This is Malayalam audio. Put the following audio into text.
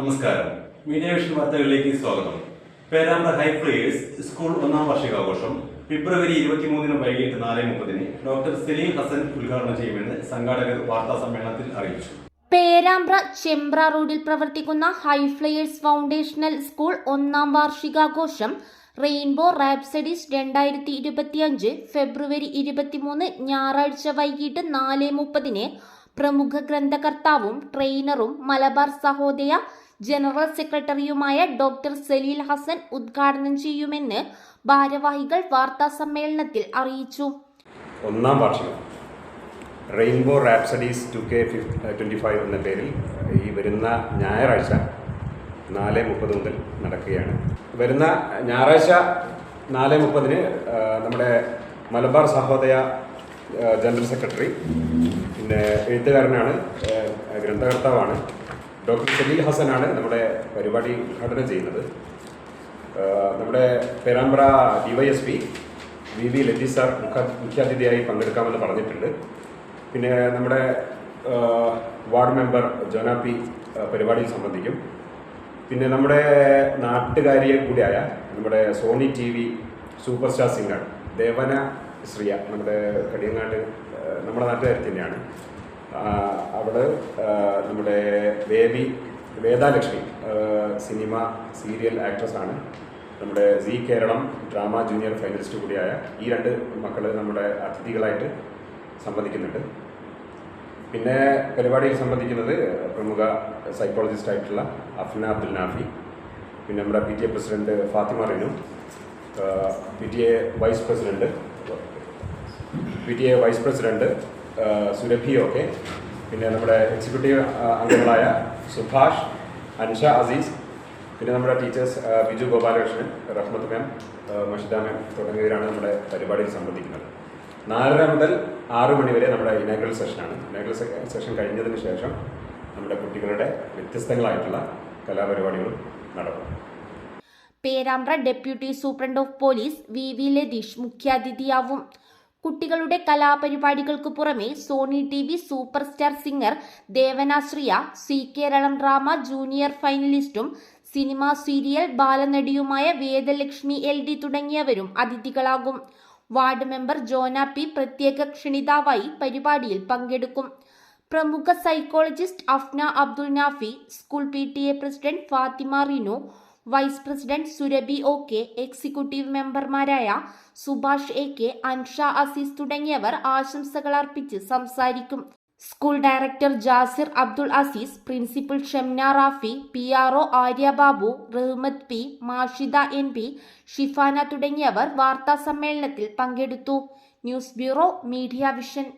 നമസ്കാരം. മീഡിയ വിഷൻ വാർത്തകളിലേക്ക് സ്വാഗതം. പേരാമ്പ്ര ഹൈഫ്ലയേഴ്സ് സ്കൂൾ ഒന്നാം വാർഷികാഘോഷം ഫെബ്രുവരി 23 വൈകിട്ട് 4:30 ഡോക്ടർ സലീൽ ഹസൻ ഉദ്ഘാടനം ചെയ്യുമെന്ന് സംഘാടകർ വാർത്താ സമ്മേളനത്തിൽ അറിയിച്ചു. പേരാമ്പ്ര ചെമ്പ്ര റോഡിൽ പ്രവർത്തിക്കുന്ന ഹൈഫ്ലയേഴ്സ് ഫൗണ്ടേഷണൽ സ്കൂൾ ഒന്നാം വാർഷികാഘോഷം റെയിൻബോ റാപ്സഡീസ് 2025 ഫെബ്രുവരി 23 ഞായറാഴ്ച വൈകിട്ട് 4:30 പ്രമുഖ ഗ്രന്ഥകർത്താവും ട്രെയിനറും മലബാർ സഹോദയ ജനറൽ സെക്രട്ടറിയുമായ ഡോക്ടർ സലീൽ ഹസൻ ഉദ്ഘാടനം ചെയ്യുമെന്ന് ഭാരവാഹികൾ വാർത്താ സമ്മേളനത്തിൽ അറിയിച്ചു. ഒന്നാം വാർഷികം റെയിൻബോ റാപ്സഡീസ് 2K25 എന്ന പേരിൽ ഈ വരുന്ന ഞായറാഴ്ച 4:30 മുതൽ നടക്കുകയാണ്. വരുന്ന ഞായറാഴ്ച 4:30 നമ്മുടെ മലബാർ സഹോദയ ജനറൽ സെക്രട്ടറി, പിന്നെ എഴുത്തുകാരനാണ്, ഗ്രന്ഥകർത്താവാണ് ഡോക്ടർ സലീൽ ഹസനാണ് നമ്മുടെ പരിപാടി ഉദ്ഘാടനം ചെയ്യുന്നത്. നമ്മുടെ പേരാമ്പ്ര DYSP VV ലത്തി സാർ മുഖ്യാതിഥിയായി പങ്കെടുക്കാമെന്ന് പറഞ്ഞിട്ടുണ്ട്. പിന്നെ നമ്മുടെ വാർഡ് മെമ്പർ ജോനാപ്പി പരിപാടിയിൽ സംബന്ധിക്കും. പിന്നെ നമ്മുടെ നാട്ടുകാരിയെ കൂടിയായ നമ്മുടെ Sony TV super star singer Devana Sreeya, നമ്മുടെ കടിയങ്ങാട് നമ്മുടെ നാട്ടുകാരി തന്നെയാണ്. അവള് നമ്മുടെ വേദാലക്ഷ്മി സിനിമ സീരിയൽ ആക്ട്രസ്സാണ്. നമ്മുടെ Zee Keralam drama junior finalist കൂടിയായ ഈ രണ്ട് മക്കൾ നമ്മുടെ അതിഥികളായിട്ട് സംബന്ധിക്കുന്നുണ്ട്. പിന്നെ പരിപാടിയിൽ സംബന്ധിക്കുന്നത് പ്രമുഖ സൈക്കോളജിസ്റ്റ് ആയിട്ടുള്ള അഫ്ന അബ്ദുൽ നാഫി, പിന്നെ നമ്മുടെ PTA president Fathima Renu, PTA vice president Surabhi ഒക്കെ, പിന്നെ നമ്മുടെ എക്സിക്യൂട്ടീവ് അംഗങ്ങളായ സുഭാഷ്, അൻഷ അസീസ്, പിന്നെ നമ്മുടെ ടീച്ചേഴ്സ് ബിജു ഗോപാലകൃഷ്ണൻ, റഹ്മത്ത് മാം, മഷിദ മാം തുടങ്ങിയവരാണ് നമ്മുടെ പരിപാടിയിൽ സംബന്ധിക്കുന്നത്. 4:30 മുതൽ 6 മണി വരെ നമ്മുടെ ഇനാഗ്രൽ സെഷനാണ്. ഇനാഗ്രൽ സെഷൻ കഴിഞ്ഞതിന് ശേഷം നമ്മുടെ കുട്ടികളുടെ വ്യത്യസ്തങ്ങളായിട്ടുള്ള കലാപരിപാടികളും നടക്കും. Perambra deputy superintendent of police VV Latheesh മുഖ്യാതിഥിയാവും. കുട്ടികളുടെ കലാപരിപാടികൾക്ക് പുറമെ Sony TV super star singer Devanasriya, Zee Keralam drama junior ഫൈനലിസ്റ്റും സിനിമ സീരിയൽ ബാലനടിയുമായ വേദലക്ഷ്മി LD തുടങ്ങിയവരും അതിഥികളാകും. വാർഡ് മെമ്പർ ജോനാപ്പി പ്രത്യേക ക്ഷണിതാവായി പരിപാടിയിൽ പങ്കെടുക്കും. പ്രമുഖ psychologist Afna Abdul Nafi, school PTA president Fathima Reenu, vice president Surabhi OK, executive മെമ്പർമാരായ സുഭാഷ് AK, അൻഷ അസീസ് തുടങ്ങിയവർ ആശംസകൾ അർപ്പിച്ച് സംസാരിക്കും. School director Jasir Abdul Azeez, principal Shamna Rafi, PRO Arya Babu, Rahmath P, Mashida NP, Shifana തുടങ്ങിയവർ വാർത്താ സമ്മേളനത്തിൽ പങ്കെടുത്തു. News bureau, media vision.